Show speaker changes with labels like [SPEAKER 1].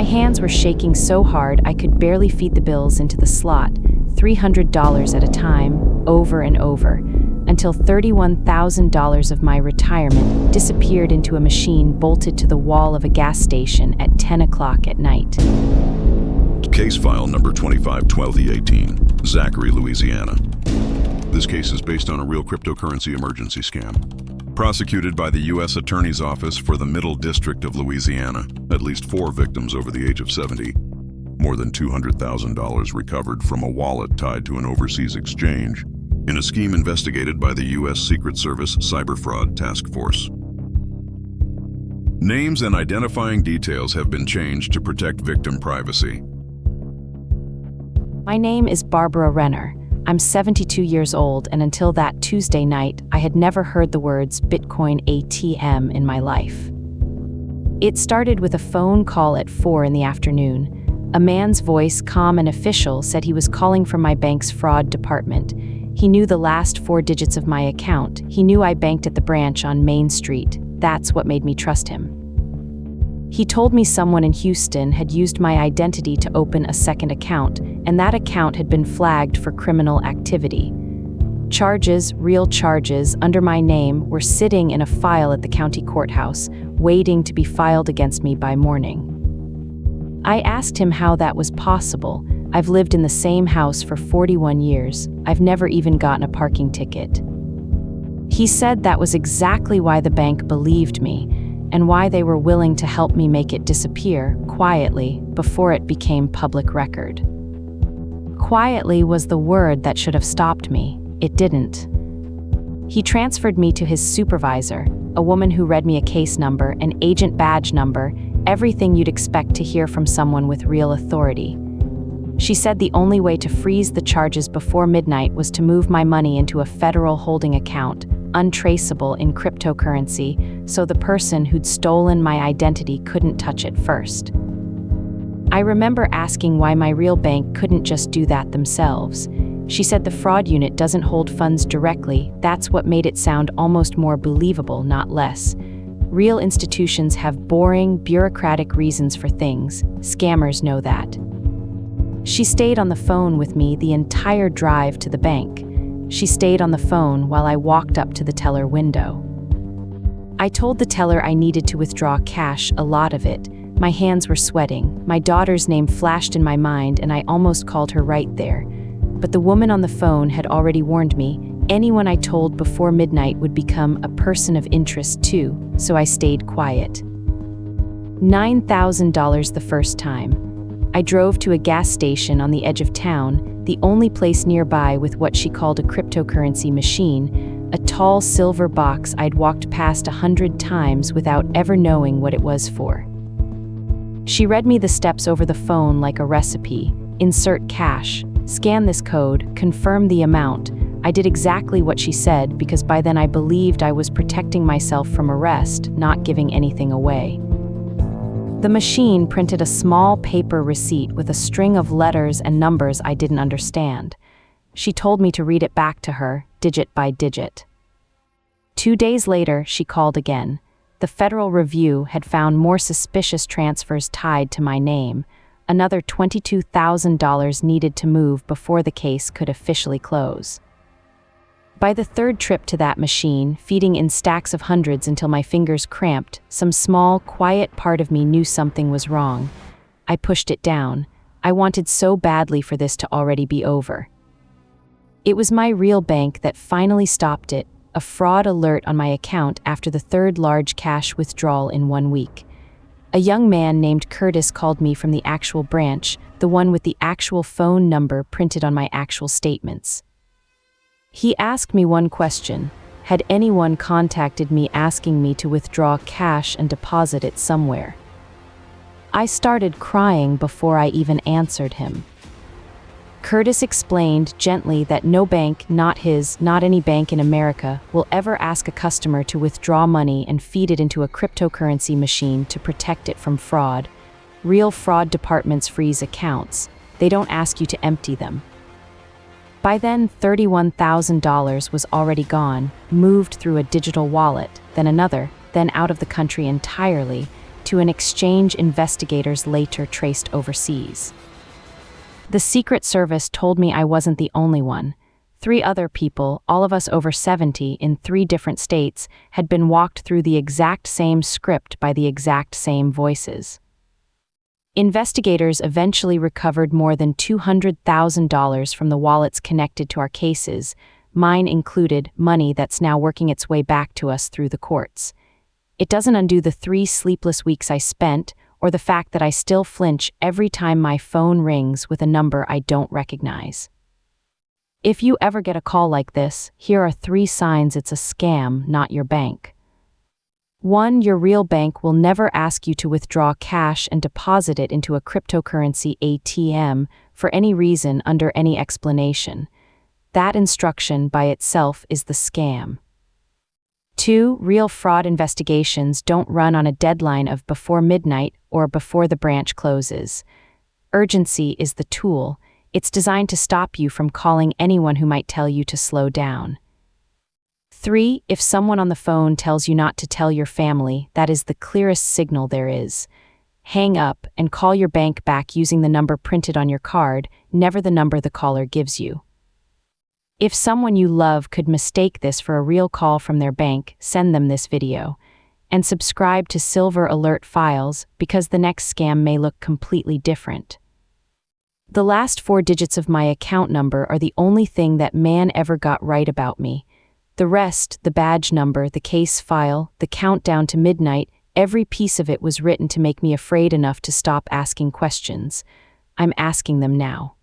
[SPEAKER 1] hands were shaking so hard I could barely feed the bills into the slot, $300 at a time, over and over, until $31,000 of my retirement disappeared into a machine bolted to the wall of a gas station at 10 o'clock at night.
[SPEAKER 2] Case file number 2512E18, Zachary, Louisiana. This case is based on a real cryptocurrency emergency scam. Prosecuted by the U.S. Attorney's Office for the Middle District of Louisiana, at least 4 victims over the age of 70. More than $200,000 recovered from a wallet tied to an overseas exchange in a scheme investigated by the U.S. Secret Service Cyber Fraud Task Force. Names and identifying details have been changed to protect victim privacy.
[SPEAKER 1] My name is Barbara Renner. I'm 72 years old, and until that Tuesday night, I had never heard the words Bitcoin ATM in my life. It started with a phone call at 4 in the afternoon. A man's voice, calm and official, said he was calling from my bank's fraud department. He knew the last 4 digits of my account. He knew I banked at the branch on Main Street. That's what made me trust him. He told me someone in Houston had used my identity to open a second account, and that account had been flagged for criminal activity. Charges, real charges, under my name were sitting in a file at the county courthouse, waiting to be filed against me by morning. I asked him how that was possible. I've lived in the same house for 41 years. I've never even gotten a parking ticket. He said that was exactly why the bank believed me, and why they were willing to help me make it disappear, quietly, before it became public record. Quietly was the word that should have stopped me. It didn't. He transferred me to his supervisor, a woman who read me a case number, an agent badge number, everything you'd expect to hear from someone with real authority. She said the only way to freeze the charges before midnight was to move my money into a federal holding account, untraceable in cryptocurrency, so the person who'd stolen my identity couldn't touch it first. I remember asking why my real bank couldn't just do that themselves. She said the fraud unit doesn't hold funds directly. That's what made it sound almost more believable, not less. Real institutions have boring, bureaucratic reasons for things. Scammers know that. She stayed on the phone with me the entire drive to the bank. She stayed on the phone while I walked up to the teller window. I told the teller I needed to withdraw cash, a lot of it. My hands were sweating. My daughter's name flashed in my mind, and I almost called her right there. But the woman on the phone had already warned me. Anyone I told before midnight would become a person of interest too, so I stayed quiet. $9,000 the first time. I drove to a gas station on the edge of town, the only place nearby with what she called a cryptocurrency machine, a tall silver box I'd walked past 100 times without ever knowing what it was for. She read me the steps over the phone like a recipe. Insert cash, scan this code, confirm the amount. I did exactly what she said because by then I believed I was protecting myself from arrest, not giving anything away. The machine printed a small paper receipt with a string of letters and numbers I didn't understand. She told me to read it back to her, digit by digit. 2 days later, she called again. The Federal Review had found more suspicious transfers tied to my name. Another $22,000 needed to move before the case could officially close. By the 3rd trip to that machine, feeding in stacks of hundreds until my fingers cramped, some small, quiet part of me knew something was wrong. I pushed it down. I wanted so badly for this to already be over. It was my real bank that finally stopped it, a fraud alert on my account after the 3rd large cash withdrawal in 1 week. A young man named Curtis called me from the actual branch, the one with the actual phone number printed on my actual statements. He asked me one question. Had anyone contacted me asking me to withdraw cash and deposit it somewhere? I started crying before I even answered him. Curtis explained gently that no bank, not his, not any bank in America, will ever ask a customer to withdraw money and feed it into a cryptocurrency machine to protect it from fraud. Real fraud departments freeze accounts. They don't ask you to empty them. By then, $31,000 was already gone, moved through a digital wallet, then another, then out of the country entirely, to an exchange investigators later traced overseas. The Secret Service told me I wasn't the only one. 3 other people, all of us over 70 in 3 different states, had been walked through the exact same script by the exact same voices. Investigators eventually recovered more than $200,000 from the wallets connected to our cases, mine included, money that's now working its way back to us through the courts. It doesn't undo the 3 sleepless weeks I spent, or the fact that I still flinch every time my phone rings with a number I don't recognize. If you ever get a call like this, here are 3 signs it's a scam, not your bank. 1. Your real bank will never ask you to withdraw cash and deposit it into a cryptocurrency ATM for any reason under any explanation. That instruction by itself is the scam. 2. Real fraud investigations don't run on a deadline of before midnight or before the branch closes. Urgency is the tool. It's designed to stop you from calling anyone who might tell you to slow down. 3. If someone on the phone tells you not to tell your family, that is the clearest signal there is. Hang up and call your bank back using the number printed on your card, never the number the caller gives you. If someone you love could mistake this for a real call from their bank, send them this video. And subscribe to Silver Alert Files because the next scam may look completely different. The last 4 digits of my account number are the only thing that man ever got right about me. The rest, the badge number, the case file, the countdown to midnight, every piece of it was written to make me afraid enough to stop asking questions. I'm asking them now.